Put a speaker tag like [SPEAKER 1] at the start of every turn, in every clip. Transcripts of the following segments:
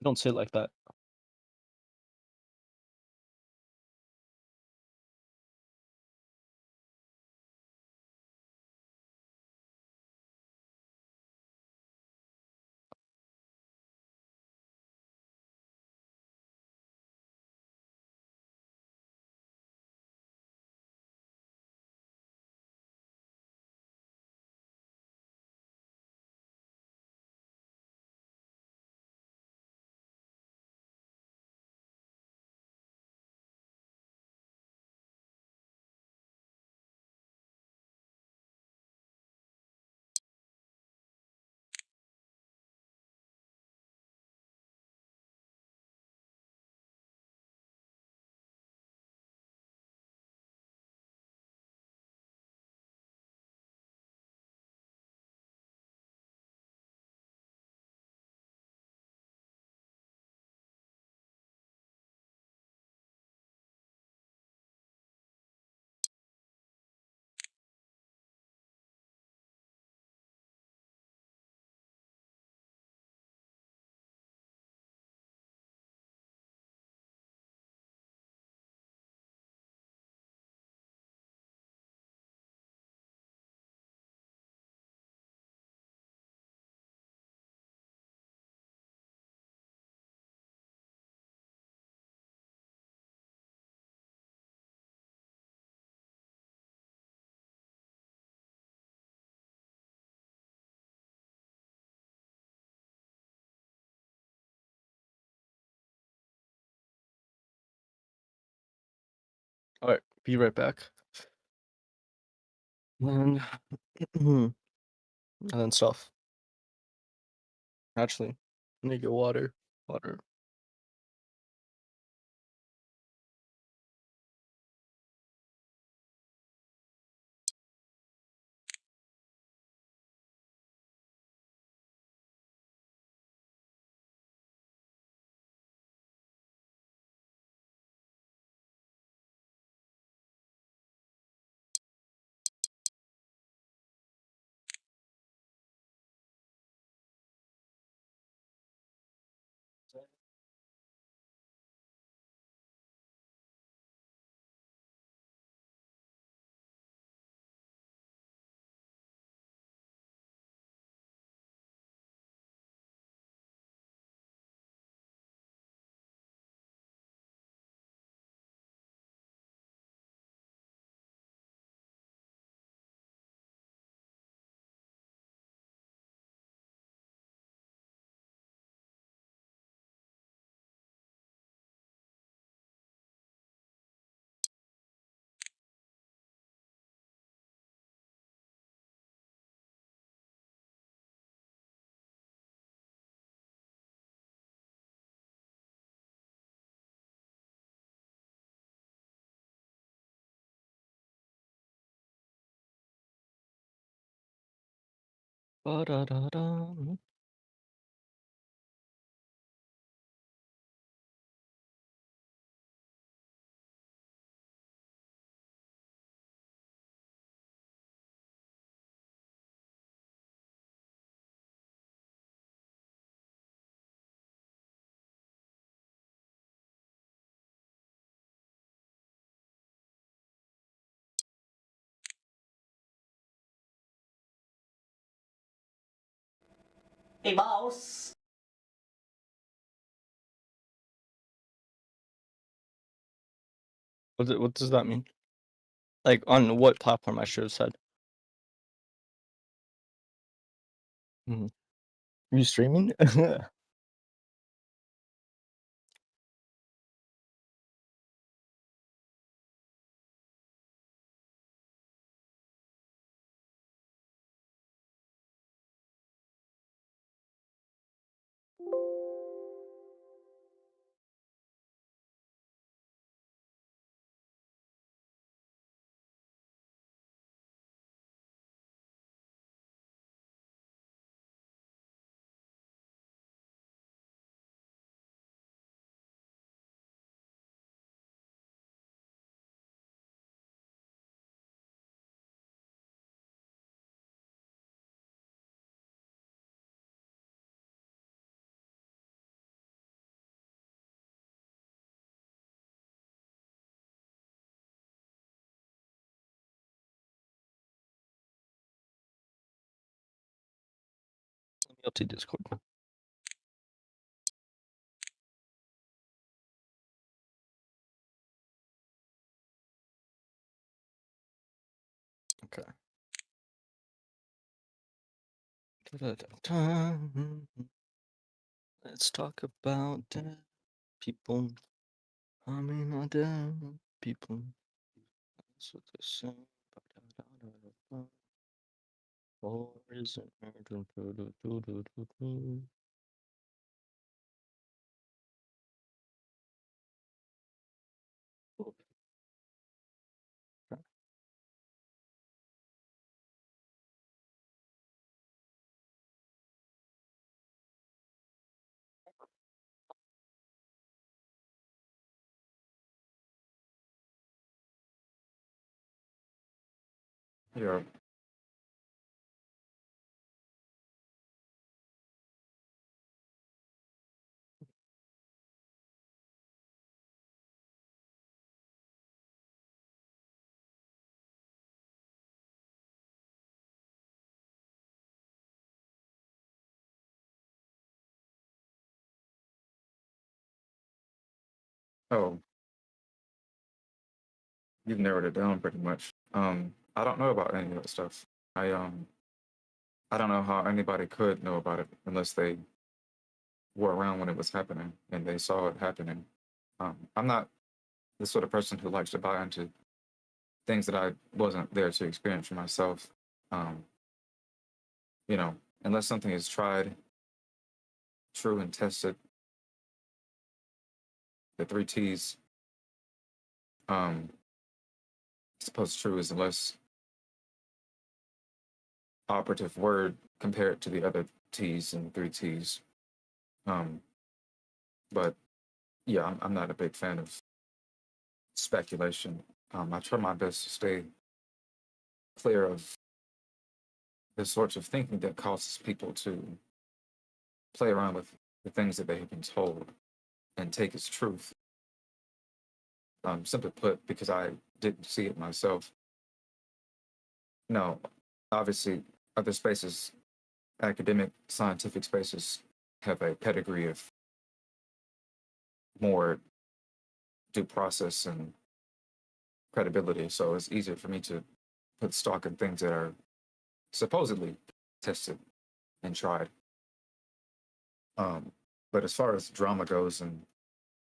[SPEAKER 1] Don't say it like that. All right, be right back. And and then stuff. Actually, I need to get water. Water. Ba-da-da-da.
[SPEAKER 2] Hey, boss.
[SPEAKER 1] What does that mean? Like on what platform I should have said? Mhm. Are you streaming? Guilty Discord. Okay. Da-da-da-da. Let's talk about dead people. I mean, not dead people. That's what they say. Ba-da-da-da-da-da. War isn't murder. Do-do-do-do-do-do. Okay.
[SPEAKER 3] Yeah. Oh, you've narrowed it down pretty much. I don't know about any of that stuff. I don't know how anybody could know about it unless they were around when it was happening and they saw it happening. I'm not the sort of person who likes to buy into things that I wasn't there to experience for myself. Um, you know, unless something is tried, true, and tested, the three T's. I suppose true is a less operative word compared to the other T's and the three T's. Um, but yeah, I'm not a big fan of speculation. I try my best to stay clear of the sorts of thinking that causes people to play around with the things that they have been told and take as truth. Simply put, because I didn't see it myself. No, obviously, other spaces, academic, scientific spaces, have a pedigree of more due process and credibility. So it's easier for me to put stock in things that are supposedly tested and tried. Um, but as far as drama goes and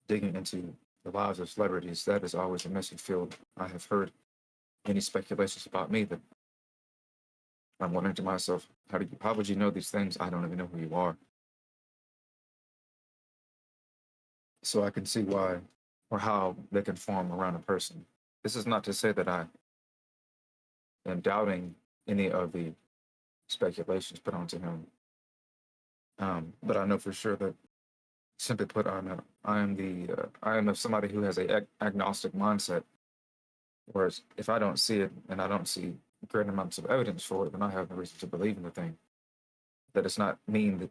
[SPEAKER 3] digging into the lives of celebrities, that is always a messy field. I have heard many speculations about me that I'm wondering to myself, how would you know these things? I don't even know who you are. So I can see why or how they can form around a person. This is not to say that I am doubting any of the speculations put onto him. But I know for sure that, simply put, I am of somebody who has a agnostic mindset. Whereas if I don't see it and I don't see great amounts of evidence for it, then I have no reason to believe in the thing. That does not mean that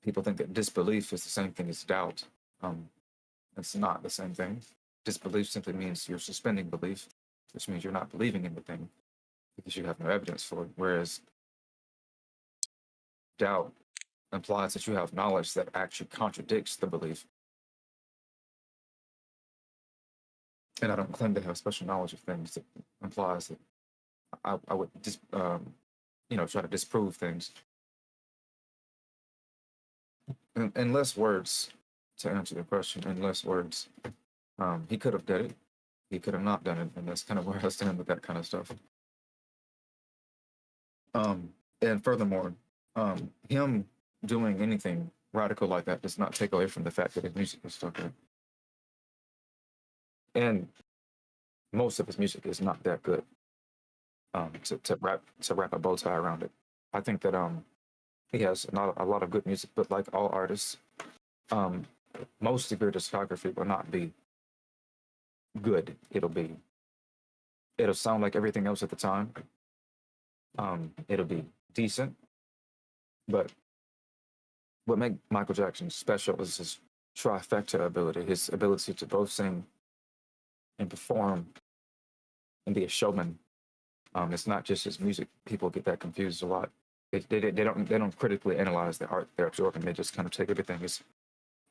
[SPEAKER 3] people think that disbelief is the same thing as doubt. Um, it's not the same thing. Disbelief simply means you're suspending belief, which means you're not believing in the thing because you have no evidence for it. Whereas doubt implies that you have knowledge that actually contradicts the belief. And I don't claim to have special knowledge of things that implies that I would just, try to disprove things. In less words, to answer the question, in less words, he could have done it. He could have not done it, and that's kind of where I stand with that kind of stuff. And furthermore, him doing anything radical like that does not take away from the fact that his music is still good. And most of his music is not that good. To wrap a bow tie around it, I think that he has a lot of good music, but like all artists, um, most of your discography will not be good. It'll sound like everything else at the time. It'll be decent, but what made Michael Jackson special is his trifecta ability, his ability to both sing and perform and be a showman. It's not just his music. People get that confused a lot. They don't critically analyze the art they're absorbing. They just kind of take everything as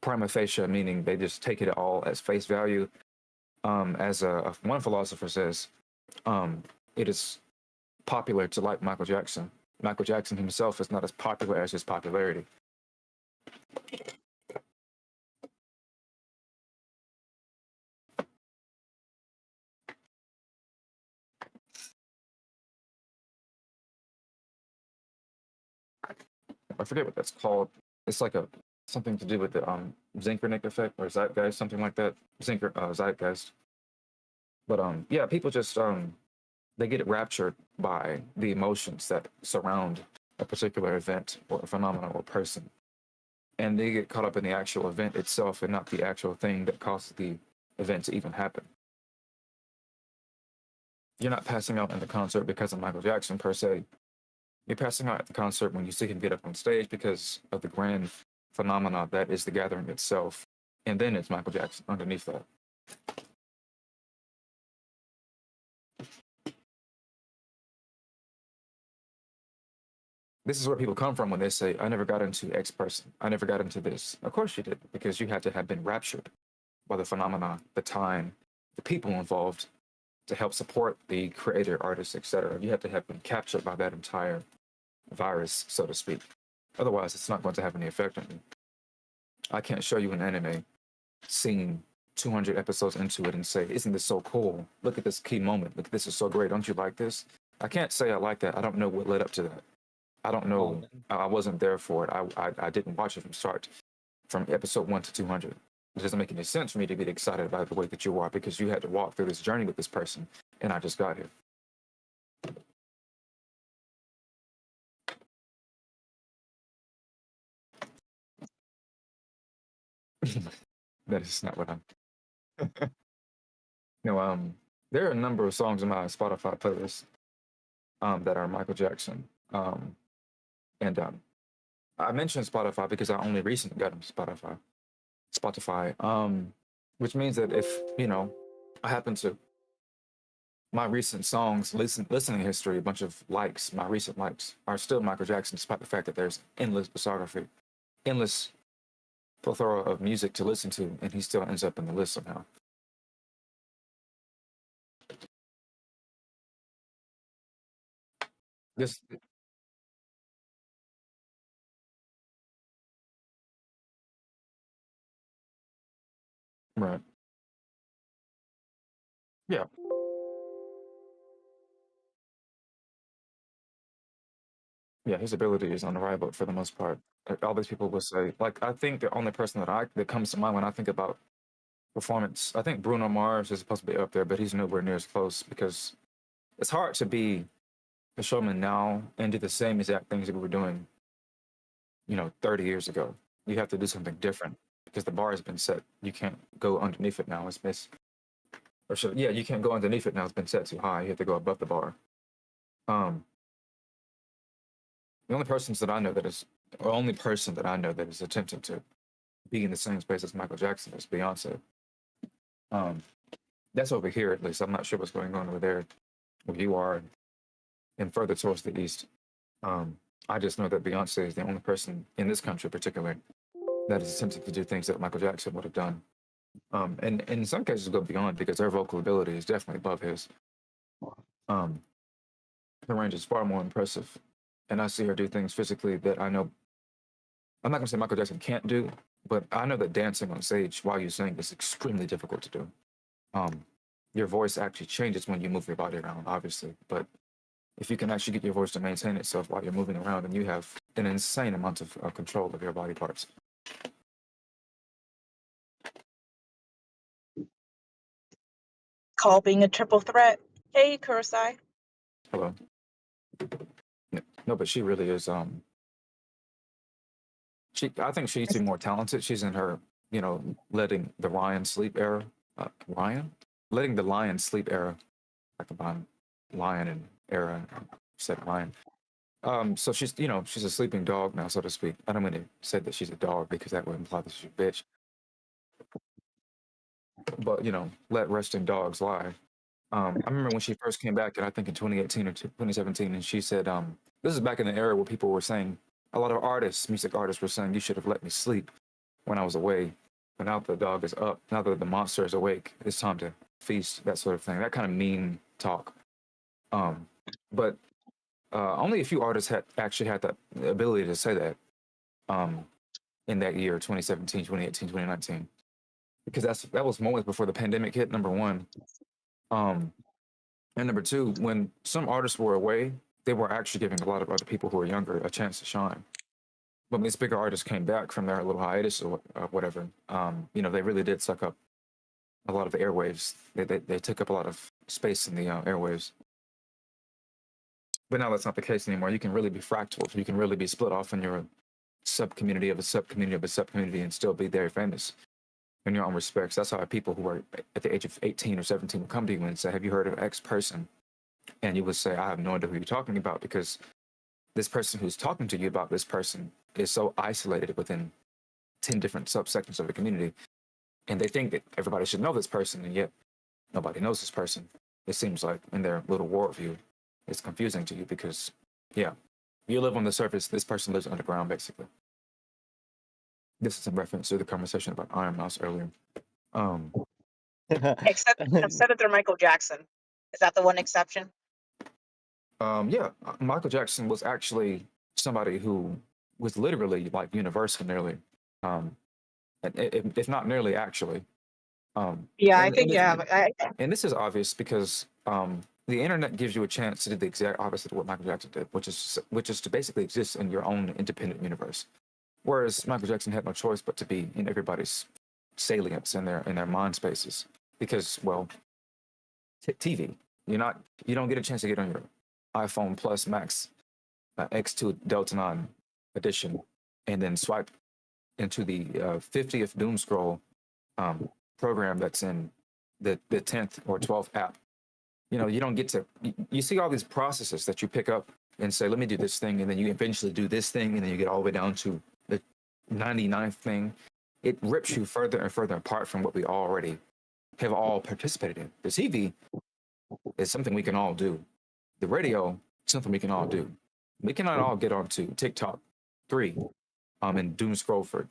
[SPEAKER 3] prima facie, meaning they just take it all as face value. As one philosopher says, it is popular to like Michael Jackson. Michael Jackson himself is not as popular as his popularity. I forget what that's called. It's like a something to do with the Zinkernick effect or zeitgeist, something like that. Zeitgeist. But yeah, people just they get raptured by the emotions that surround a particular event or a phenomenon or person, and they get caught up in the actual event itself and not the actual thing that causes the event to even happen. You're not passing out in the concert because of Michael Jackson per se. You're passing out at the concert when you see him get up on stage because of the grand phenomena that is the gathering itself. And then it's Michael Jackson underneath that. This is where people come from when they say, I never got into X person. I never got into this. Of course you did, because you had to have been raptured by the phenomena, the time, the people involved to help support the creator, artist, etc. You have to have been captured by that entire virus, so to speak. Otherwise, it's not going to have any effect on you. I can't show you an anime scene 200 episodes into it and say, isn't this so cool? Look at this key moment. Look, this is so great. Don't you like this? I can't say I like that. I don't know what led up to that. I don't know. I wasn't there for it. I didn't watch it from episode 1 to 200. It doesn't make any sense for me to be excited about the way that you are because you had to walk through this journey with this person and I just got here. That is not what I'm. No, there are a number of songs in my Spotify playlist that are Michael Jackson. And I mentioned Spotify because I only recently got into Spotify, which means that if I happen to my recent songs listening history, a bunch of likes, my recent likes are still Michael Jackson, despite the fact that there's endless discography, endless plethora of music to listen to, and he still ends up in the list somehow. This right, yeah, yeah. His ability is unrivaled for the most part. All these people will say, like, I think the only person that comes to mind when I think about performance, I think Bruno Mars is supposed to be up there, but he's nowhere near as close because it's hard to be a showman now and do the same exact things that we were doing, 30 years ago. You have to do something different because the bar has been set. You can't go underneath it now. It's missed. Or should, yeah, you can't go underneath it now. It's been set too high. You have to go above the bar. Um, the only persons that I know that is, or only person that I know that is attempting to be in the same space as Michael Jackson is Beyonce. Um, that's over here at least. I'm not sure what's going on over there, where you are, and further towards the east. I just know that Beyonce is the only person in this country, particularly, that is attempting to do things that Michael Jackson would have done. And in some cases go beyond because her vocal ability is definitely above his. Um, the range is far more impressive, and I see her do things physically that I know. I'm not gonna say Michael Jackson can't do, but I know that dancing on stage while you sing is extremely difficult to do. Um, your voice actually changes when you move your body around, obviously, but if you can actually get your voice to maintain itself while you're moving around, then you have an insane amount of control of your body parts.
[SPEAKER 4] Call being a triple threat. Hey, Kursai.
[SPEAKER 3] Hello. No, but she really is. I think she's even more talented. She's in her, letting the Ryan sleep era. Ryan, letting the lion sleep era. I combine lion and era. Said Ryan. So she's a sleeping dog now, so to speak. I don't mean to say that she's a dog because that would imply that she's a bitch. But let resting dogs lie. I remember when she first came back, and I think in 2018 or 2017, and she said, this is back in the era where people were saying, a lot of artists, music artists were saying, you should have let me sleep when I was away. But now that the dog is up, now that the monster is awake, it's time to feast, that sort of thing. That kind of mean talk. Um, but only a few artists had actually had that ability to say that um, in that year, 2017, 2018, 2019, because that was moments before the pandemic hit, number one. Um, And number two, when some artists were away, they were actually giving a lot of other people who were younger a chance to shine. But when these bigger artists came back from their little hiatus or whatever, they really did suck up a lot of the airwaves. They took up a lot of space in the airwaves. But now that's not the case anymore. You can really be fractal. You can really be split off in your sub community of a sub community of a sub community and still be very famous in your own respects. That's how people who are at the age of 18 or 17 will come to you and say, have you heard of X person? And you would say, I have no idea who you're talking about, because this person who's talking to you about this person is so isolated within 10 different subsections of the community. And they think that everybody should know this person, and yet nobody knows this person. It seems like in their little worldview, it's confusing to you because, yeah, you live on the surface, this person lives underground, basically. This is in reference to the conversation about Iron Mouse earlier.
[SPEAKER 4] Except that they're Michael Jackson. Is that the one exception?
[SPEAKER 3] Yeah, Michael Jackson was actually somebody who was literally like universal, nearly, um, if not nearly, actually.
[SPEAKER 4] Yeah, I
[SPEAKER 3] And,
[SPEAKER 4] think
[SPEAKER 3] and,
[SPEAKER 4] yeah.
[SPEAKER 3] it, and this is obvious because the internet gives you a chance to do the exact opposite of what Michael Jackson did, which is to basically exist in your own independent universe. Whereas Michael Jackson had no choice but to be in everybody's salience in their mind spaces, because, well, TV. You don't get a chance to get on your iPhone Plus Max X2 Delta 9 edition and then swipe into the 50th Doom Scroll program that's in the 10th or 12th app. You don't get to, you see all these processes that you pick up and say, let me do this thing. And then you eventually do this thing. And then you get all the way down to the 99th thing. It rips you further and further apart from what we already have all participated in. The TV is something we can all do. The radio, something we can all do. We cannot all get onto TikTok 3 and doom scroll for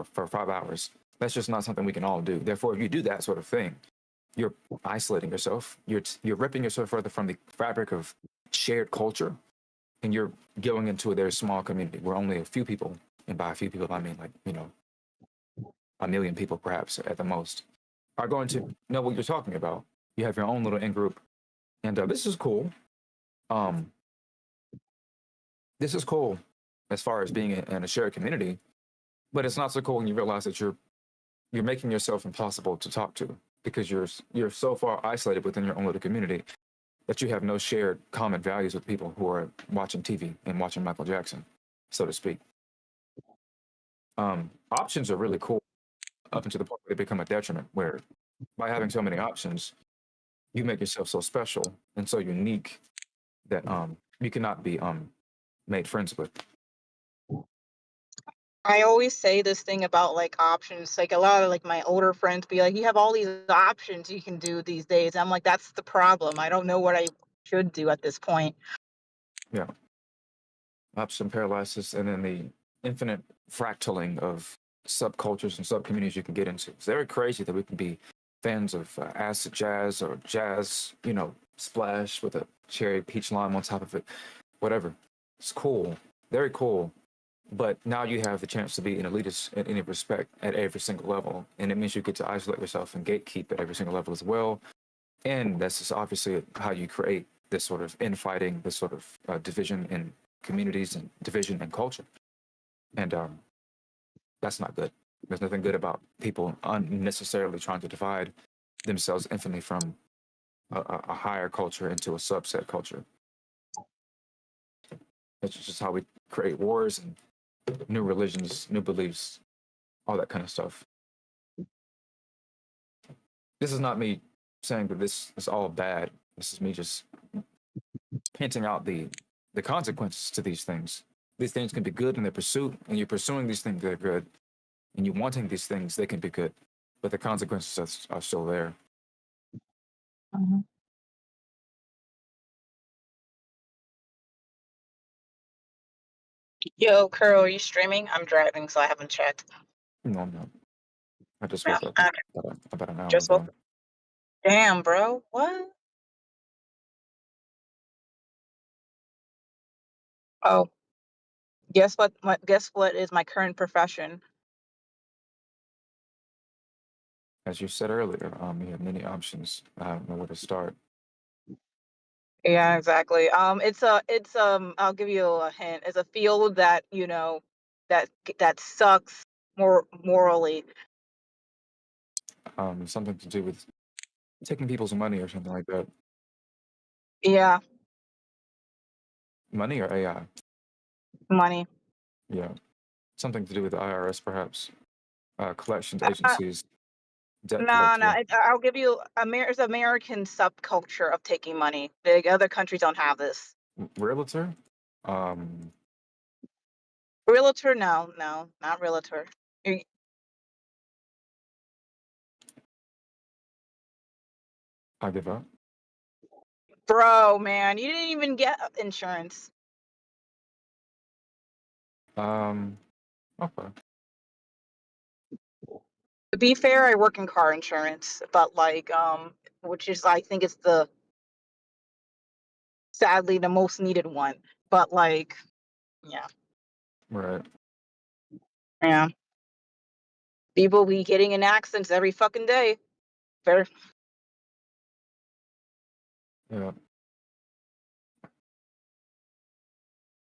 [SPEAKER 3] 5 hours. That's just not something we can all do. Therefore, if you do that sort of thing, you're isolating yourself. You're ripping yourself further from the fabric of shared culture, and you're going into a very small community where only a few people, and by a few people I mean like 1 million people perhaps at the most, are going to know what you're talking about. You have your own little in group, and this is cool. Um, this is cool as far as being in a shared community, but it's not so cool when you realize that you're making yourself impossible to talk to, because you're so far isolated within your own little community that you have no shared common values with people who are watching TV and watching Michael Jackson, so to speak. Options are really cool up until the point where they become a detriment, where by having so many options, you make yourself so special and so unique that you cannot be made friends with.
[SPEAKER 4] I always say this thing about like options. Like a lot of like my older friends be like, "You have all these options you can do these days." I'm like, "That's the problem. I don't know what I should do at this point."
[SPEAKER 3] Yeah, option paralysis, and then the infinite fractaling of subcultures and subcommunities you can get into. It's very crazy that we can be fans of acid jazz or jazz, splash with a cherry peach lime on top of it, whatever. It's cool, very cool. But now you have the chance to be an elitist in any respect at every single level. And it means you get to isolate yourself and gatekeep at every single level as well. And that's just obviously how you create this sort of infighting, this sort of division in communities and division in culture. And that's not good. There's nothing good about people unnecessarily trying to divide themselves infinitely from a higher culture into a subset culture. It's just how we create wars and new religions, new beliefs, all that kind of stuff. This is not me saying that this is all bad. This is me just hinting out the consequences to these things. These things can be good in their pursuit, and you're pursuing these things, they're good. And you wanting these things, they can be good. But the consequences are still there.
[SPEAKER 4] Mhm. Yo, Curl, are you streaming? I'm driving, so I haven't checked.
[SPEAKER 3] No, I'm not. I just
[SPEAKER 4] No,
[SPEAKER 3] woke up
[SPEAKER 4] okay.
[SPEAKER 3] about an hour
[SPEAKER 4] Just woke
[SPEAKER 3] ago.
[SPEAKER 4] up. Damn, bro. What? Oh, guess what? Guess what is my current profession?
[SPEAKER 3] As you said earlier, you have many options. I don't know where to start.
[SPEAKER 4] Yeah, exactly. I'll give you a hint. It's a field that that that sucks morally.
[SPEAKER 3] Something to do with taking people's money or something like that.
[SPEAKER 4] Yeah,
[SPEAKER 3] Money or AI?
[SPEAKER 4] money.
[SPEAKER 3] Yeah, something to do with the IRS, perhaps. Collections
[SPEAKER 4] Uh,
[SPEAKER 3] agencies, debt
[SPEAKER 4] no, no.
[SPEAKER 3] collector.
[SPEAKER 4] I'll give you. It's American subculture of taking money. Big other countries don't have this.
[SPEAKER 3] Realtor. Um,
[SPEAKER 4] Realtor? No, no, not realtor. You-
[SPEAKER 3] I give up.
[SPEAKER 4] Bro, man, you didn't even get insurance.
[SPEAKER 3] Um, okay.
[SPEAKER 4] To be fair, I work in car insurance, but which is I think it's the sadly the most needed one. But yeah,
[SPEAKER 3] Right.
[SPEAKER 4] yeah, people be getting in accidents every fucking day. Very,
[SPEAKER 3] Yeah.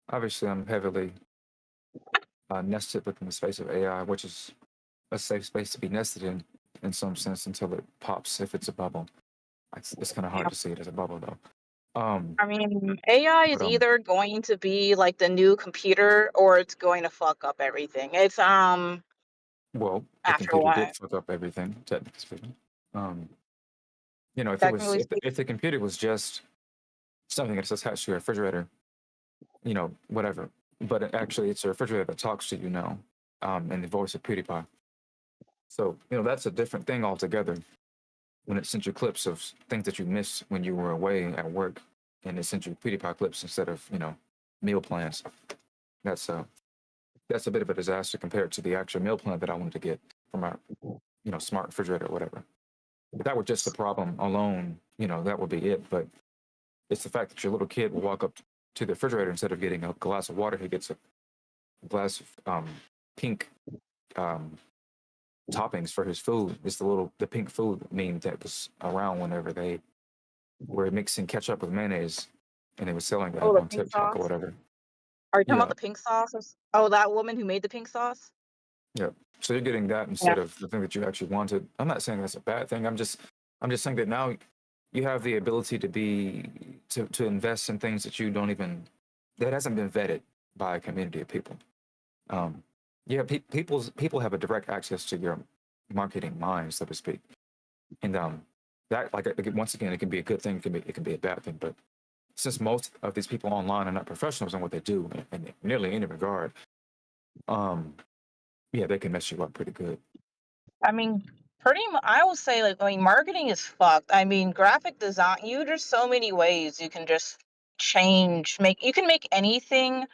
[SPEAKER 3] Obviously, I'm heavily nested within the space of AI, which is a safe space to be nested in some sense, until it pops. If it's a bubble, it's kind of hard
[SPEAKER 4] yeah.
[SPEAKER 3] to see it as a bubble, though.
[SPEAKER 4] I mean, AI is
[SPEAKER 3] But
[SPEAKER 4] either going to be like the new computer or it's going to fuck up everything. It's
[SPEAKER 3] well, the
[SPEAKER 4] after
[SPEAKER 3] computer
[SPEAKER 4] one,
[SPEAKER 3] did fuck up everything, technically speaking. Um, if it was,
[SPEAKER 4] technically speaking.
[SPEAKER 3] if the computer was just something that's attached to your refrigerator, whatever. But actually, it's a refrigerator that talks to you now, in the voice of PewDiePie. So that's a different thing altogether. When it sends you clips of things that you missed when you were away at work, and it sends you PewDiePie clips instead of meal plans. That's a bit of a disaster compared to the actual meal plan that I wanted to get from our smart refrigerator or whatever. If that were just the problem alone, that would be it. But it's the fact that your little kid will walk up to the refrigerator, instead of getting a glass of water, he gets a glass of pink um, toppings for his food. It's the pink food meme that was around whenever they were mixing ketchup with mayonnaise, and they were selling
[SPEAKER 4] Oh,
[SPEAKER 3] that
[SPEAKER 4] the
[SPEAKER 3] on
[SPEAKER 4] pink
[SPEAKER 3] TikTok or
[SPEAKER 4] sauce.
[SPEAKER 3] whatever.
[SPEAKER 4] Are you talking about
[SPEAKER 3] Yeah,
[SPEAKER 4] the pink sauce? Oh, that woman who made the pink sauce.
[SPEAKER 3] yeah. So you're getting that
[SPEAKER 4] Yeah.
[SPEAKER 3] instead of the thing that you actually wanted. I'm not saying that's a bad thing. I'm just saying that now you have the ability to invest in things that you don't even that hasn't been vetted by a community of people. Um, yeah, people have a direct access to your marketing mind, so to speak, and that once again, it can be a good thing, it can be a bad thing. But since most of these people online are not professionals in what they do in nearly any regard, um, yeah, they can mess you up pretty good.
[SPEAKER 4] I mean, pretty much, I will say, marketing is fucked. I mean, graphic design, there's so many ways you can just you can make anything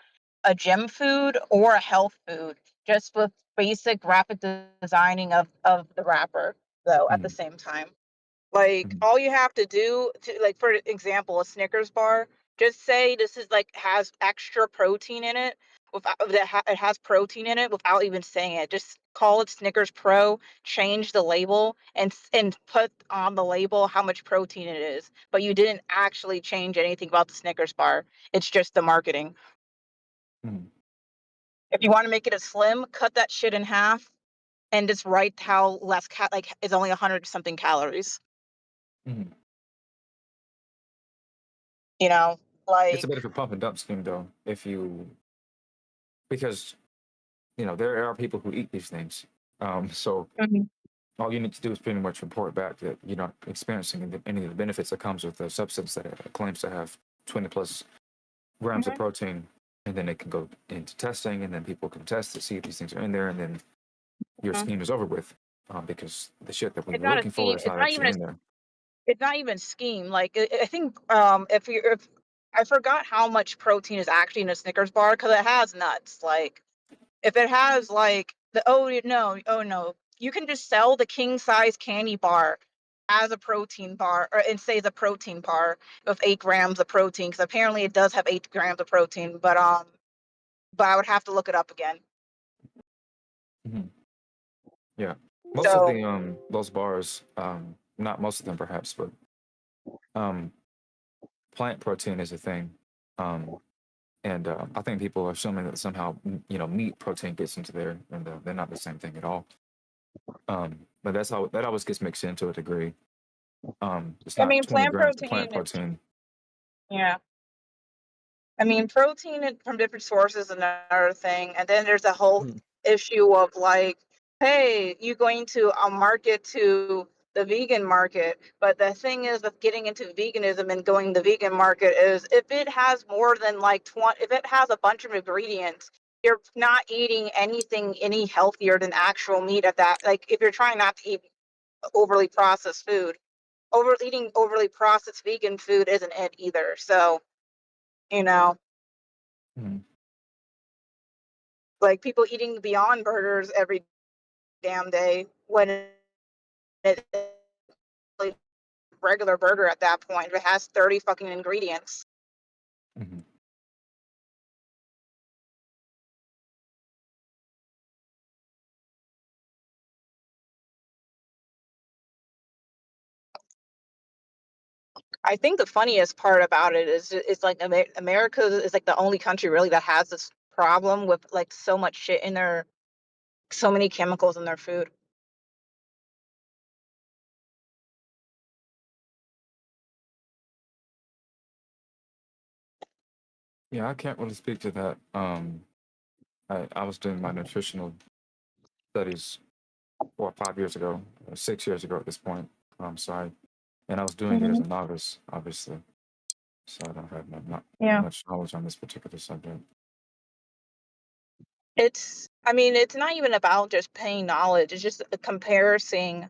[SPEAKER 4] a gym food or a health food just with basic graphic designing of the wrapper, though, at the
[SPEAKER 3] Mhm,
[SPEAKER 4] same time. Like
[SPEAKER 3] mhm,
[SPEAKER 4] all you have to do to for example, a Snickers bar, just say this is has extra protein in it without it has protein in it without even saying it. Just call it Snickers Pro, change the label and put on the label how much protein it is. But you didn't actually change anything about the Snickers bar. It's just the marketing.
[SPEAKER 3] mhm,
[SPEAKER 4] If you want to make it a slim, cut that shit in half and just write how less it's only 100 something calories.
[SPEAKER 3] mhm.
[SPEAKER 4] You know,
[SPEAKER 3] It's a
[SPEAKER 4] like
[SPEAKER 3] bit of a pump and dump scheme, though, if you because there are people who eat these things. So
[SPEAKER 4] Mhm.
[SPEAKER 3] all you need to do is pretty much report back that you're not experiencing any of the benefits that comes with the substance that it claims to have 20 plus grams of
[SPEAKER 4] Mhm.
[SPEAKER 3] protein, and then it can go into testing, and then people can test to see if these things are in there, and then your
[SPEAKER 4] Mhm.
[SPEAKER 3] scheme is over with, because the shit that we
[SPEAKER 4] It's
[SPEAKER 3] were
[SPEAKER 4] not a
[SPEAKER 3] looking for
[SPEAKER 4] scheme.
[SPEAKER 3] is not actually in there.
[SPEAKER 4] It's not even a scheme. Like I think if I forgot how much protein is actually in a Snickers bar because it has nuts. Like, if it has like the oh no, you can just sell the king size candy bar as a protein bar, or and say the protein bar with 8 grams of protein, because apparently it does have 8 grams of protein, but I would have to look it up again.
[SPEAKER 3] Mhm. Yeah. Most of
[SPEAKER 4] So
[SPEAKER 3] the those bars, not most of them perhaps, but um plant protein is a thing. Um and I think people are assuming that somehow meat protein gets into there, and they're not the same thing at all. But that's how that always gets mixed in to a degree. It's
[SPEAKER 4] I
[SPEAKER 3] not
[SPEAKER 4] mean,
[SPEAKER 3] 20
[SPEAKER 4] plant
[SPEAKER 3] grams of plant
[SPEAKER 4] protein is,
[SPEAKER 3] protein.
[SPEAKER 4] yeah. I mean, protein from different sources is another thing, and then there's a whole
[SPEAKER 1] Mhm.
[SPEAKER 4] issue of like, hey, you going to a market to the vegan market, but the thing is with getting into veganism and going to the vegan market is if it has more than like 20, if it has a bunch of ingredients, you're not eating anything any healthier than actual meat at that. Like if you're trying not to eat overly processed food, eating overly processed vegan food isn't it either. So, you know.
[SPEAKER 3] Mhm.
[SPEAKER 4] Like people eating Beyond Burgers every damn day when it's like regular burger at that point. If it has 30 fucking ingredients.
[SPEAKER 3] Mhm.
[SPEAKER 4] I think the funniest part about it is it's like America is like the only country really that has this problem with like so much shit in their, so many chemicals in their food.
[SPEAKER 3] Yeah, I can't really speak to that. I was doing my nutritional studies 4 or 5 years ago, 6 years ago at this point. Sorry, and I was doing it as
[SPEAKER 4] Hmm.
[SPEAKER 3] a novice, obviously, so I don't have not
[SPEAKER 4] Yeah.
[SPEAKER 3] much knowledge on this particular subject.
[SPEAKER 4] I mean, it's not even about just paying knowledge. It's just a comparing,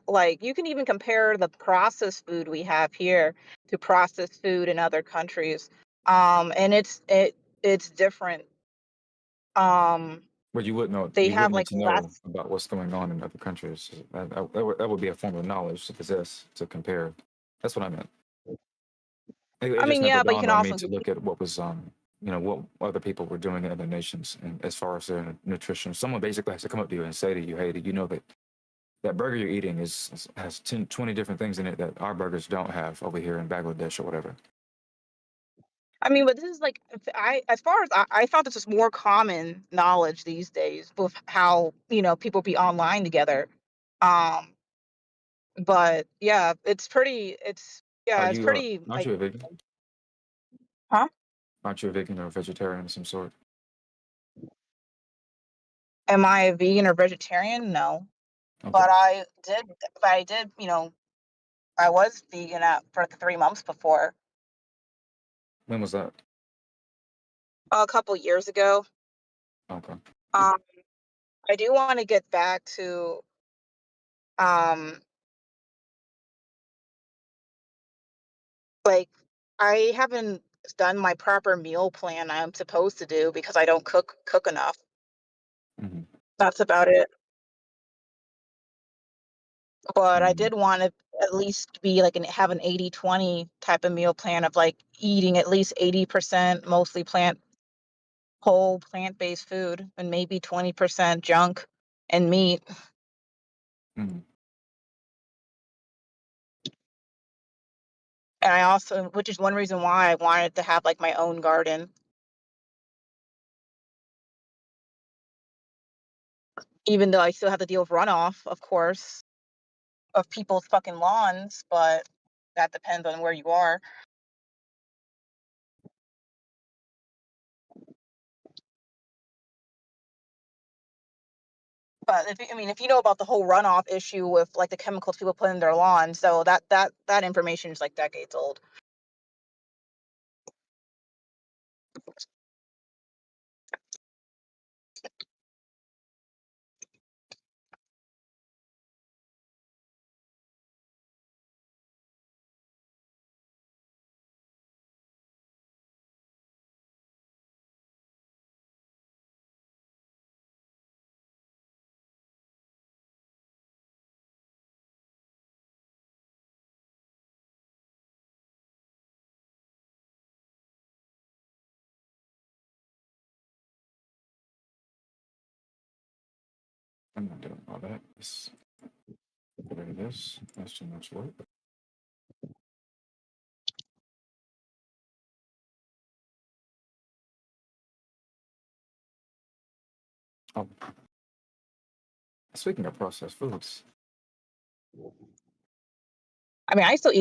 [SPEAKER 4] like, you can even compare the processed food we have here to processed food in other countries. And it's different. Um,
[SPEAKER 3] But you would know,
[SPEAKER 4] they
[SPEAKER 3] you would
[SPEAKER 4] have
[SPEAKER 3] need
[SPEAKER 4] like
[SPEAKER 3] to know
[SPEAKER 4] less.
[SPEAKER 3] about what's going on in other countries. That would be a form of knowledge to possess, to compare. That's what I meant. It
[SPEAKER 4] I
[SPEAKER 3] just
[SPEAKER 4] mean,
[SPEAKER 3] never
[SPEAKER 4] yeah, but you
[SPEAKER 3] dawned
[SPEAKER 4] can
[SPEAKER 3] on me
[SPEAKER 4] also
[SPEAKER 3] to look at what was, what other people were doing in other nations, and as far as their nutrition. Someone basically has to come up to you and say to you, "Hey, did you know that that burger you're eating has 10, 20 different things in it that our burgers don't have over here in Bangladesh or whatever."
[SPEAKER 4] I mean, but this is like as far as I thought this was more common knowledge these days with how, people be online together. Um, but yeah,
[SPEAKER 3] Are
[SPEAKER 4] it's
[SPEAKER 3] you
[SPEAKER 4] pretty
[SPEAKER 3] aren't
[SPEAKER 4] like,
[SPEAKER 3] you a vegan?
[SPEAKER 4] huh?
[SPEAKER 3] Aren't you a vegan or a vegetarian of some sort?
[SPEAKER 4] Am I a vegan or vegetarian? No.
[SPEAKER 3] Okay.
[SPEAKER 4] But I was vegan for 3 months before,
[SPEAKER 3] When was that?
[SPEAKER 4] a couple years ago.
[SPEAKER 3] Okay.
[SPEAKER 4] Um, I do want to get back to, um, like, I haven't done my proper meal plan I'm supposed to do because I don't cook enough.
[SPEAKER 3] Hmm.
[SPEAKER 4] That's about it. But I
[SPEAKER 3] Mm.
[SPEAKER 4] did want to at least be like have an 80/20 type of meal plan of like eating at least 80% mostly whole plant-based food and maybe 20% junk and meat.
[SPEAKER 3] Mm.
[SPEAKER 4] And I also, which is one reason why I wanted to have like my own garden, even though I still have to deal with runoff, of course, of people's fucking lawns, but that depends on where you are. But I mean, if you know about the whole runoff issue with like the chemicals people put in their lawn, so that information is like decades old.
[SPEAKER 3] I'm not doing all that. Let's get rid of this. That's too much work. Oh, speaking of processed foods,
[SPEAKER 4] I mean, I still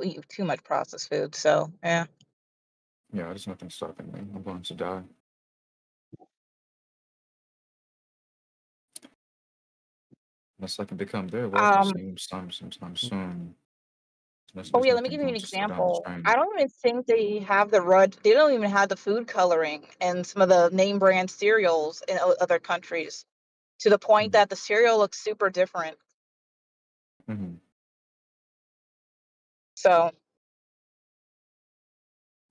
[SPEAKER 4] eat too much processed food, so yeah.
[SPEAKER 3] yeah, there's nothing stopping me. I'm going to die. Unless I can become very wealthy
[SPEAKER 4] Um,
[SPEAKER 3] sometime soon.
[SPEAKER 4] oh
[SPEAKER 3] There's
[SPEAKER 4] yeah, let me
[SPEAKER 3] nothing
[SPEAKER 4] give you an
[SPEAKER 3] going to slow down this
[SPEAKER 4] example.
[SPEAKER 3] train.
[SPEAKER 4] I don't even think they have the rud. They don't even have the food coloring in some of the name brand cereals in other countries, to the point
[SPEAKER 3] Mm-hmm.
[SPEAKER 4] that the cereal looks super different.
[SPEAKER 3] Mm-hmm.
[SPEAKER 4] So,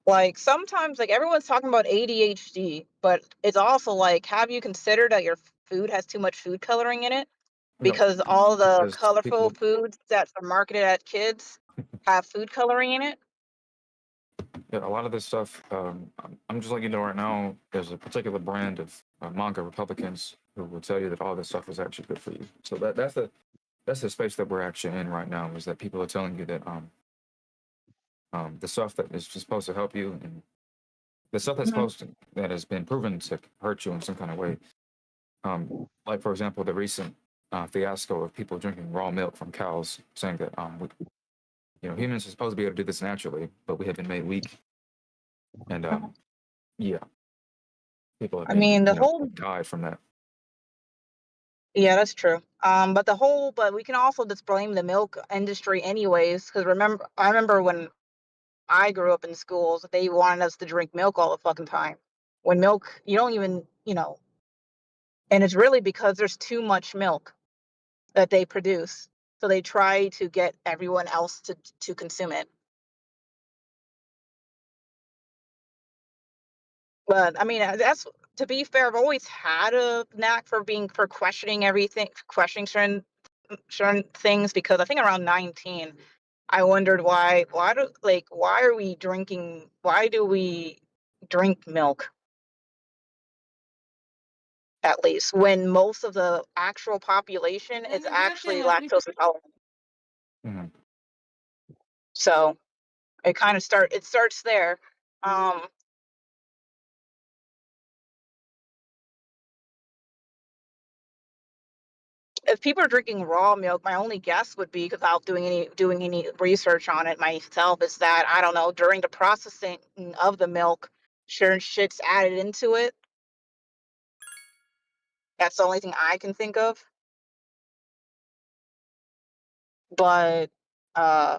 [SPEAKER 4] like sometimes, like everyone's talking about ADHD, but it's also like, have you considered that your food has too much food coloring in it?
[SPEAKER 3] No,
[SPEAKER 4] Because all the
[SPEAKER 3] because
[SPEAKER 4] colorful
[SPEAKER 3] people,
[SPEAKER 4] foods that are marketed at kids have food coloring in it.
[SPEAKER 3] yeah, a lot of this stuff. I'm just letting you know right now. There's a particular brand of manga Republicans who will tell you that all this stuff is actually good for you. So that's the space that we're actually in right now. Is that people are telling you that the stuff that is supposed to help you and the stuff that's
[SPEAKER 4] Mhm.
[SPEAKER 3] supposed to, that has been proven to hurt you in some kind of way. Like for example, the recent fiasco of people drinking raw milk from cows, saying that humans are supposed to be able to do this naturally, but we have been made weak, and yeah, people have
[SPEAKER 4] I
[SPEAKER 3] been
[SPEAKER 4] mean, the whole
[SPEAKER 3] have died from that.
[SPEAKER 4] Yeah, that's true. But we can also just blame the milk industry anyways, because I remember when I grew up in schools, they wanted us to drink milk all the fucking time. When milk, you don't even, and it's really because there's too much milk that they produce. So they try to get everyone else to consume it. But I mean, that's to be fair, I've always had a knack for questioning everything, questioning certain things because I think around 19 I wondered why do we drink milk at least when most of the actual population is actually lactose intolerant.
[SPEAKER 3] Hmm.
[SPEAKER 4] So it starts there. Um if people are drinking raw milk, my only guess would be, without doing any research on it myself, is that I don't know, during the processing of the milk, certain shit's added into it. That's the only thing I can think of. But uh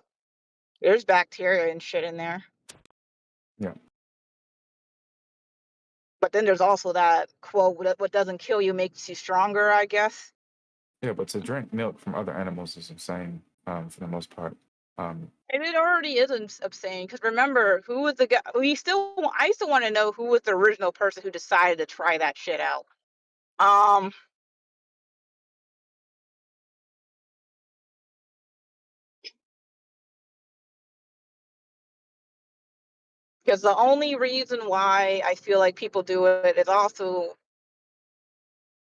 [SPEAKER 4] there's bacteria and shit in there.
[SPEAKER 3] Yeah,
[SPEAKER 4] But then there's also that quote, what doesn't kill you makes you stronger, I guess.
[SPEAKER 3] yeah, but to drink milk from other animals is insane for the most part. Um,
[SPEAKER 4] And it already is insane because remember, who was the guy? I still want to know who was the original person who decided to try that shit out. Um, because the only reason why I feel like people do it is also,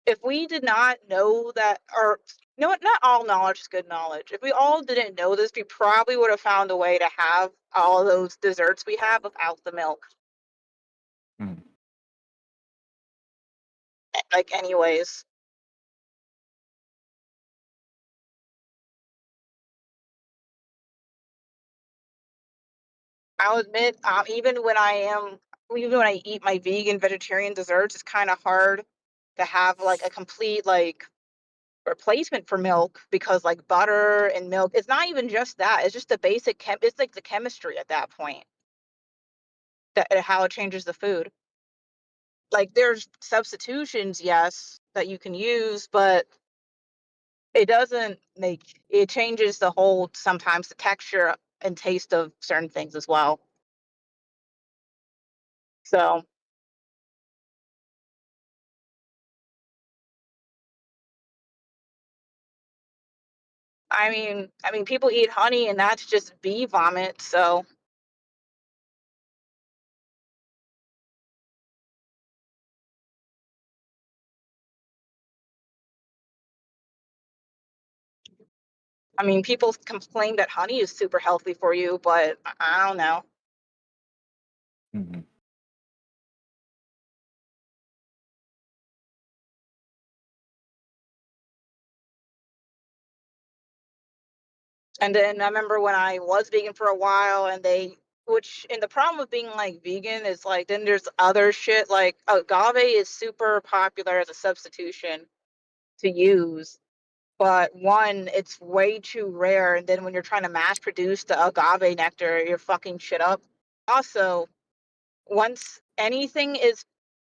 [SPEAKER 4] if we did not know that, or no, not all knowledge is good knowledge. If we all didn't know this, we probably would have found a way to have all those desserts we have without the milk.
[SPEAKER 3] mm,
[SPEAKER 4] Like, anyways, I'll admit, even when I eat my vegan vegetarian desserts, it's kind of hard to have like a complete like replacement for milk because like butter and milk, it's not even just that. It's just the it's like the chemistry at that point that how it changes the food. Like there's substitutions, yes, that you can use, but it changes the whole sometimes the texture and taste of certain things as well. So I mean, people eat honey, and that's just bee vomit. So I mean, people complain that honey is super healthy for you, but I don't know.
[SPEAKER 3] Hmm.
[SPEAKER 4] And then I remember when I was vegan for a while, and the problem with being like vegan is like then there's other shit like agave is super popular as a substitution to use. But one, it's way too rare, and then when you're trying to mass produce the agave nectar, you're fucking shit up. Also, once anything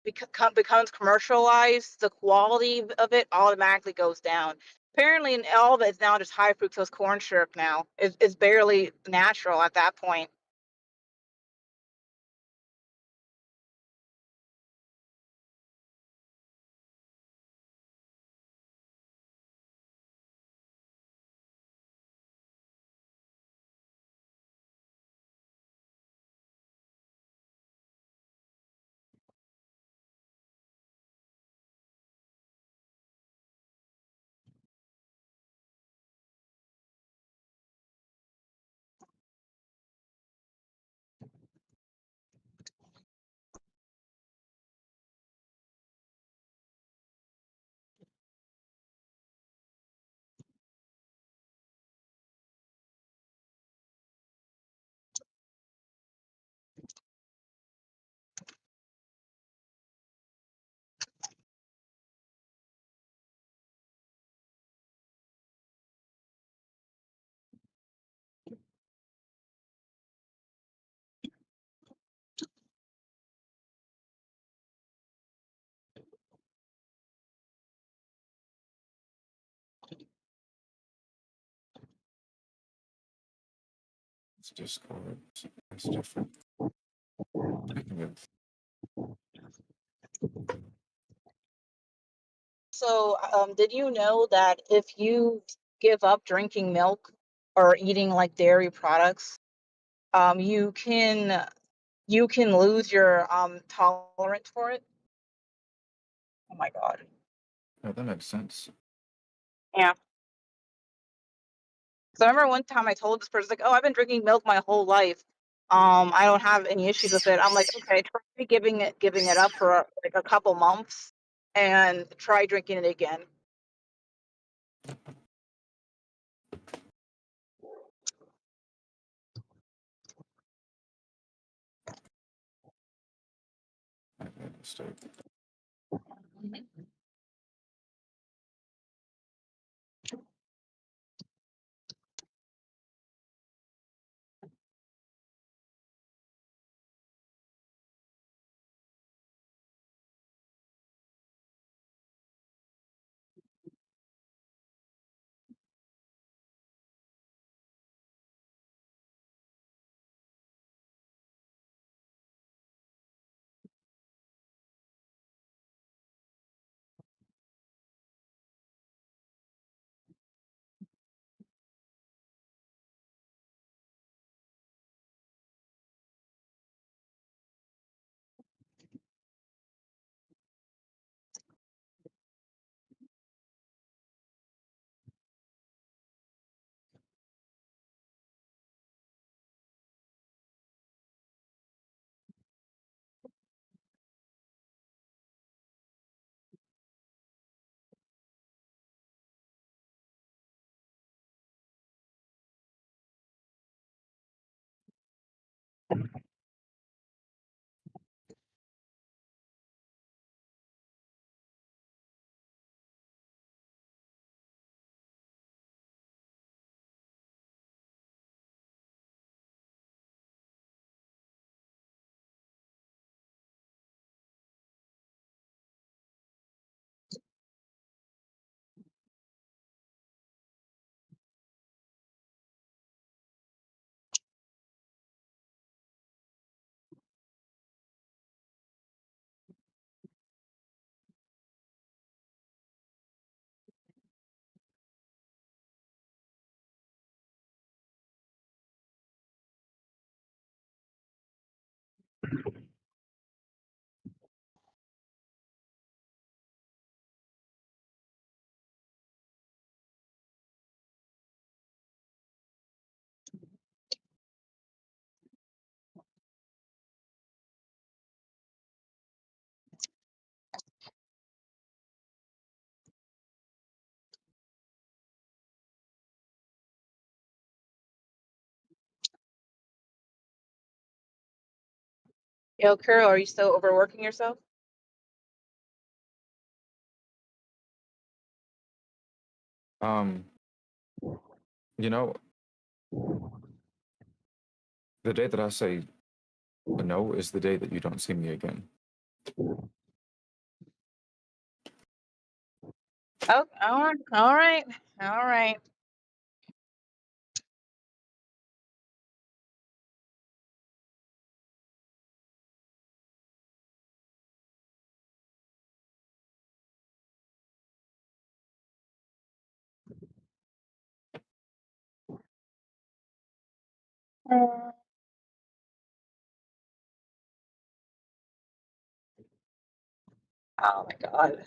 [SPEAKER 4] becomes commercialized, the quality of it automatically goes down. Apparently, all of it is now just high fructose corn syrup. Now it's barely natural at that point.
[SPEAKER 3] It's Discord. It's different.
[SPEAKER 4] So, did you know that if you give up drinking milk or eating like dairy products, you can lose your tolerance for it? Oh my god.
[SPEAKER 3] Yeah, that makes sense.
[SPEAKER 4] Yeah. So I remember one time I told this person like, "Oh, I've been drinking milk my whole life. I don't have any issues with it." I'm like, "Okay, try giving it up for like a couple months, and try drinking it again."
[SPEAKER 3] I made a mistake.
[SPEAKER 4] Yo, Kuro, are you still overworking yourself?
[SPEAKER 3] Um, you know, the day that I say no is the day that you don't see me again.
[SPEAKER 4] Oh, all right, all right. Uh, oh my God.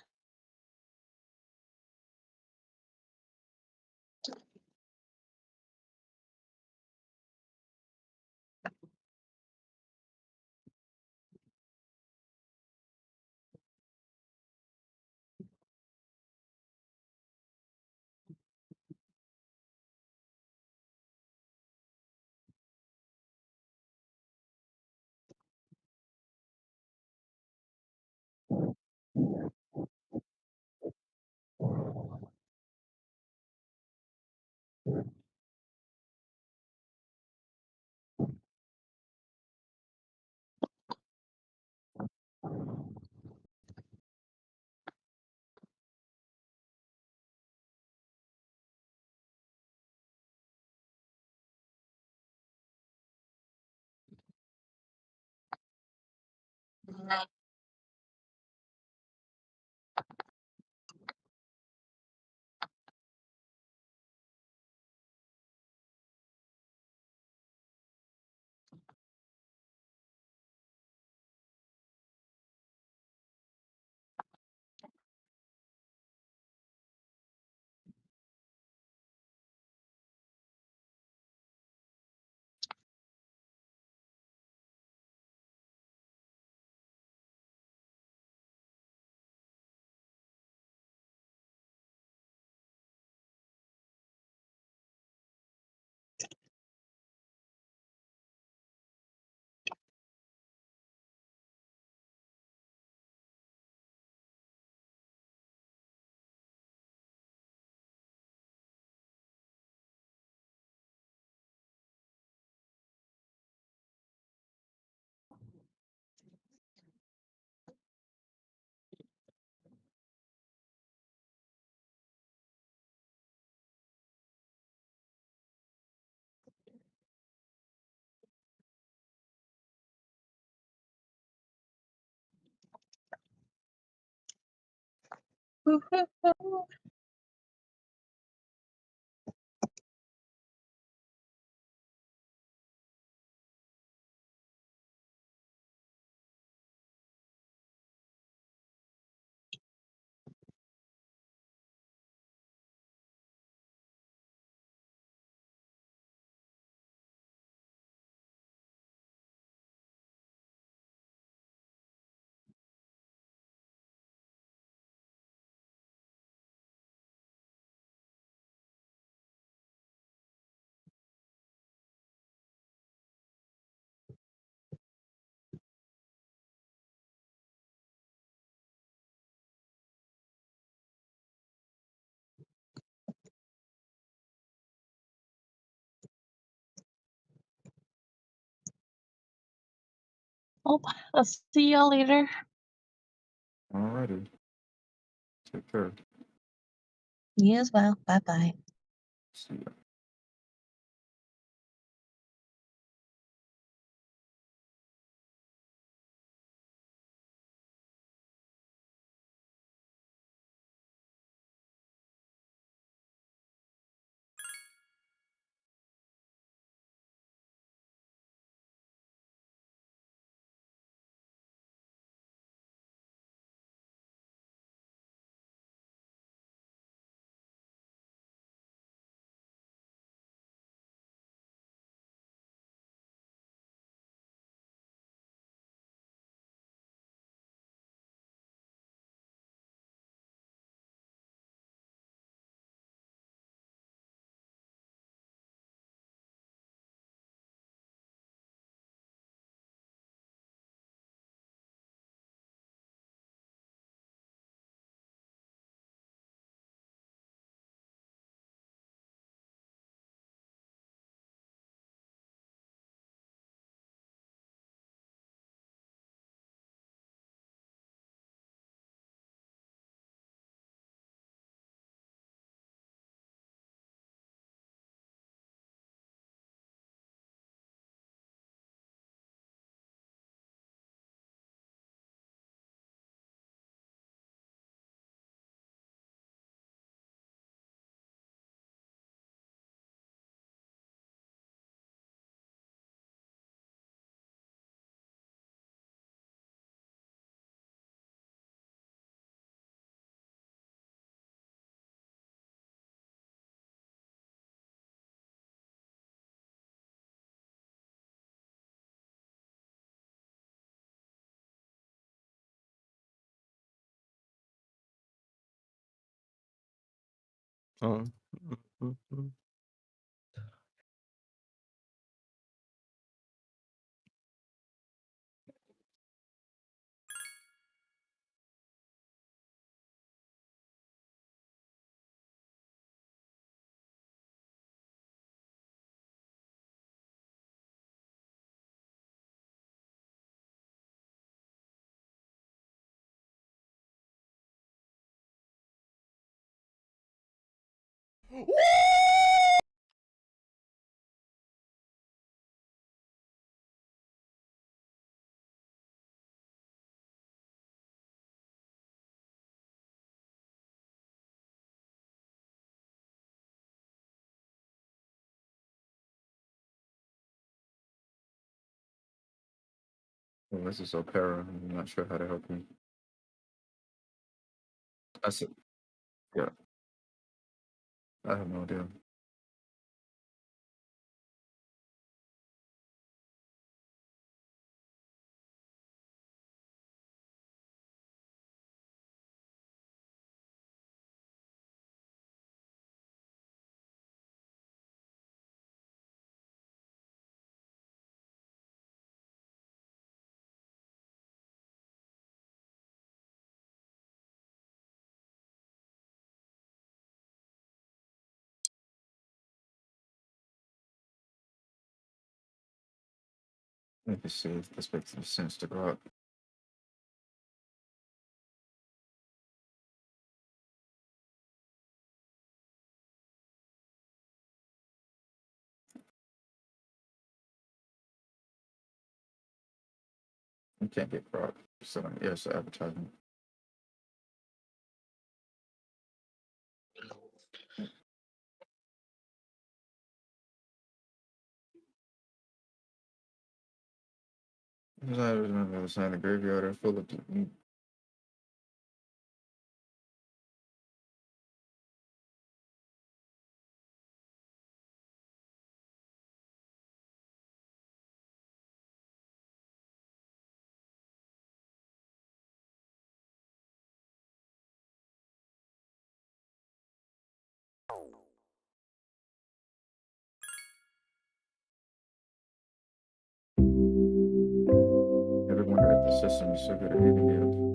[SPEAKER 4] Well, I'll see y'all later.
[SPEAKER 3] Alrighty. Take care.
[SPEAKER 4] You as well. Bye bye.
[SPEAKER 3] See ya.
[SPEAKER 1] Um, mm, mm.
[SPEAKER 3] Well, this is Opera. I'm not sure how to help you. I said, yeah, I have no idea. Let me see if this makes any sense to go out. You can't get crop. So, yeah, it's advertising. I remember the sign of the graveyard are full of. Ever wonder if the system is so good at reading you?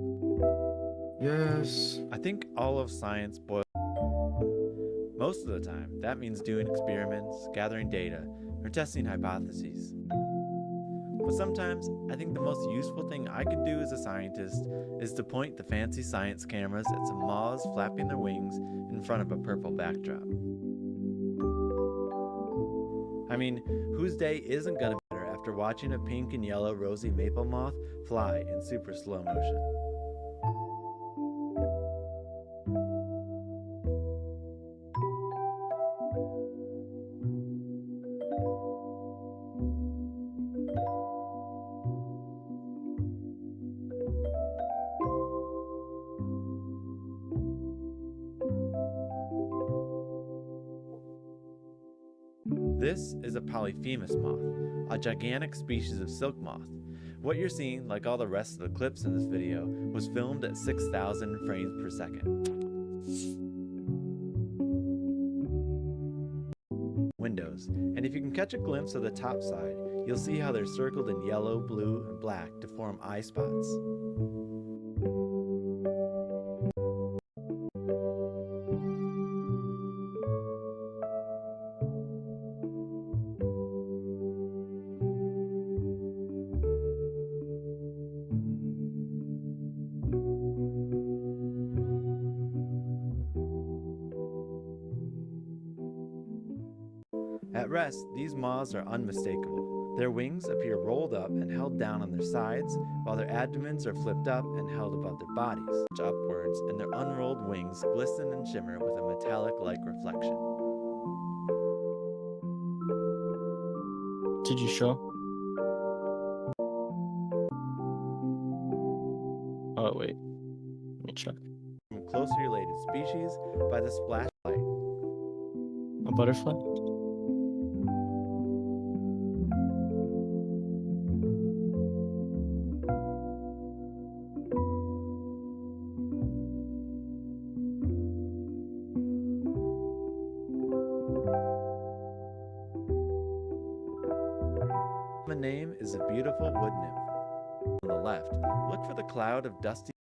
[SPEAKER 3] Yes.
[SPEAKER 5] I think all of science boils. Most of the time, that means doing experiments, gathering data, or testing hypotheses. But sometimes, I think the most useful thing I can do as a scientist is to point the fancy science cameras at some moths flapping their wings in front of a purple backdrop. I mean, whose day isn't gonna be better after watching a pink and yellow rosy maple moth fly in super slow motion? This is a polyphemus moth, a gigantic species of silk moth. What you're seeing, like all the rest of the clips in this video, was filmed at 6,000 frames per second. Windows, and if you can catch a glimpse of the top side, you'll see how they're circled in yellow, blue, and black to form eye spots. At rest, these moths are unmistakable. Their wings appear rolled up and held down on their sides, while their abdomens are flipped up and held above their bodies, upwards, and their unrolled wings glisten and shimmer with a metallic-like reflection.
[SPEAKER 1] Did you show? Oh wait, let me check.
[SPEAKER 5] From closely related species by the splash light.
[SPEAKER 1] A butterfly?
[SPEAKER 5] is a beautiful wood nymph. On the left, look for the cloud of dusty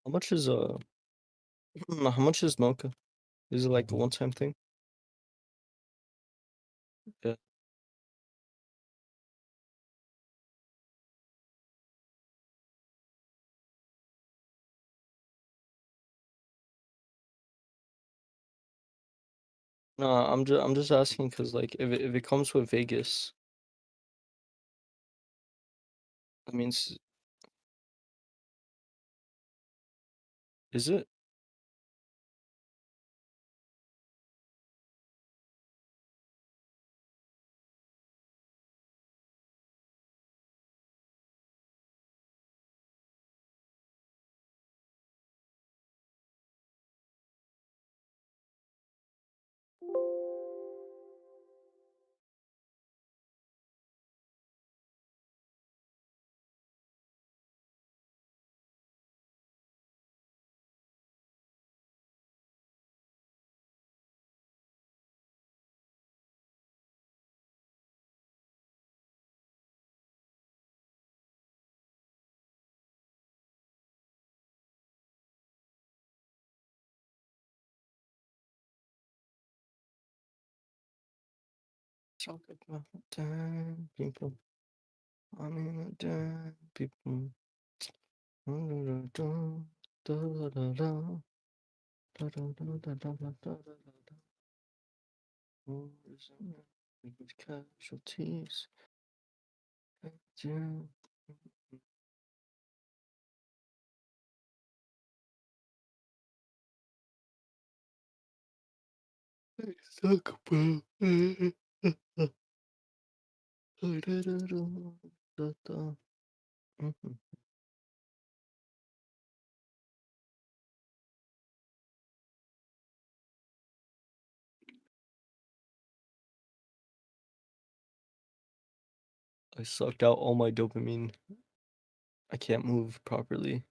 [SPEAKER 1] How much is how much is Mocha? Is it like a one-time thing? Yeah. No, I'm just asking because like if it comes with Vegas, that means is it? Talk about time, people. I mean, time, people. Da-da-da-da, da-da-da-da-da-da-da-da-da. Oh, isn't it with casualties? Yeah. Let's talk about da-da-da-da-da-da. Mhm. I sucked out all my dopamine. I can't move properly.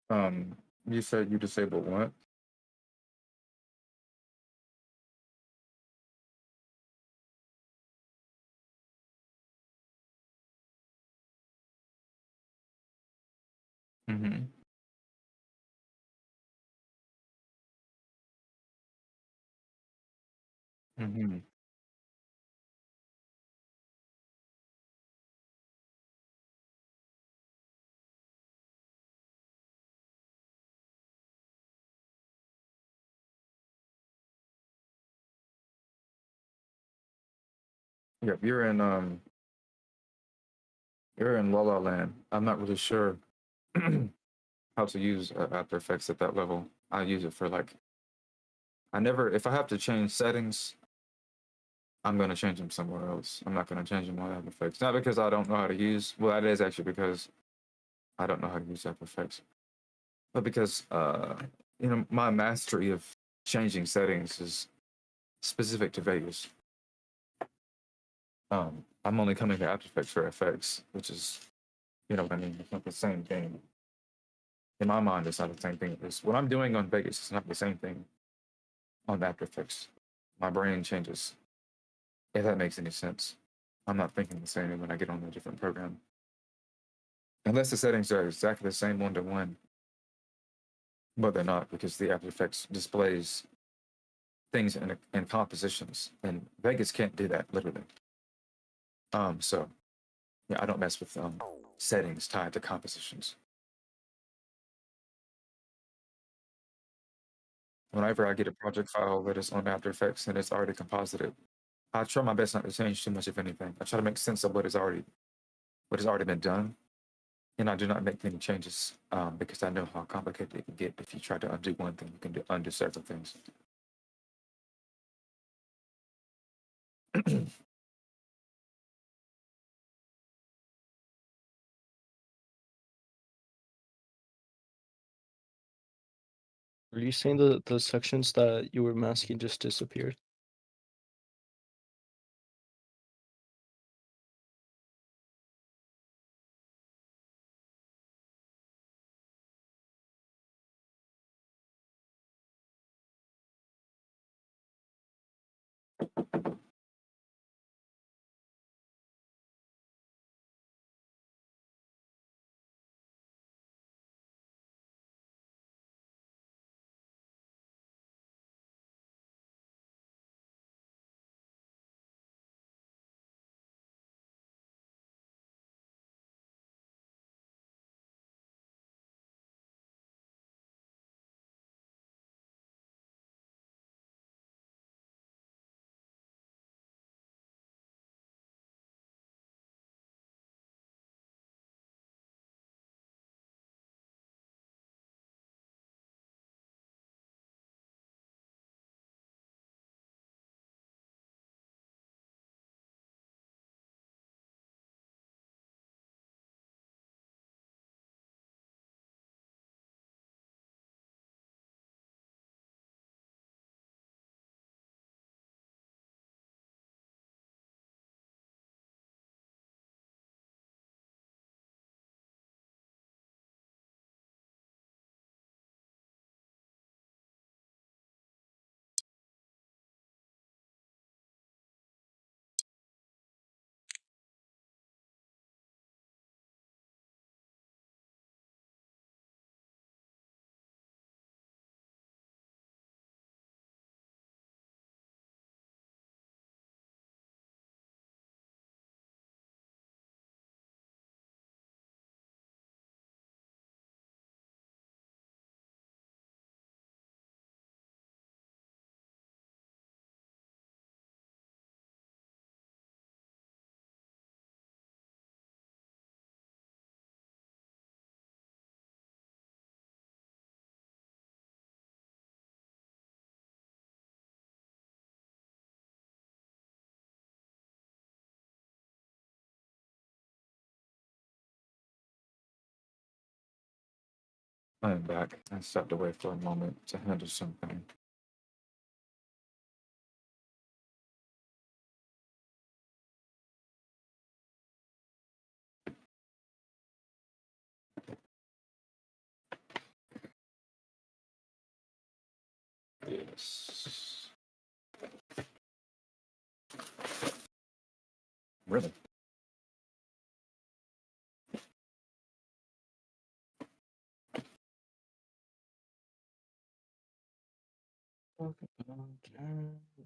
[SPEAKER 3] Um, you said you disabled what? Mm-hmm. Mm-hmm. Yep, you're in La La Land. I'm not really sure how to use After Effects at that level. I use it for like I never if I have to change settings, I'm gonna change them somewhere else. I'm not gonna change them on After Effects. Not because I don't know how to use. Well, that is actually because I don't know how to use After Effects, but because my mastery of changing settings is specific to Vegas. I'm only coming to After Effects for effects, which is, you know what I mean. It's not the same thing in my mind. It's not the same thing. It's what I'm doing on Vegas. It's not the same thing on After Effects. My brain changes. If that makes any sense, I'm not thinking the same when I get on a different program, unless the settings are exactly the same one to one. But they're not because the After Effects displays things in compositions, and Vegas can't do that literally. So yeah, I don't mess with settings tied to compositions. Whenever I get a project file that is on After Effects and it's already composited, I try my best not to change too much, if anything. I try to make sense of what has already been done, and I do not make many changes because I know how complicated it can get if you try to undo one thing. You can undo several things.
[SPEAKER 1] Are you saying the sections that you were masking just disappeared?
[SPEAKER 3] I am back. I stepped away for a moment to handle something. Yes. Really?
[SPEAKER 1] Talk about time.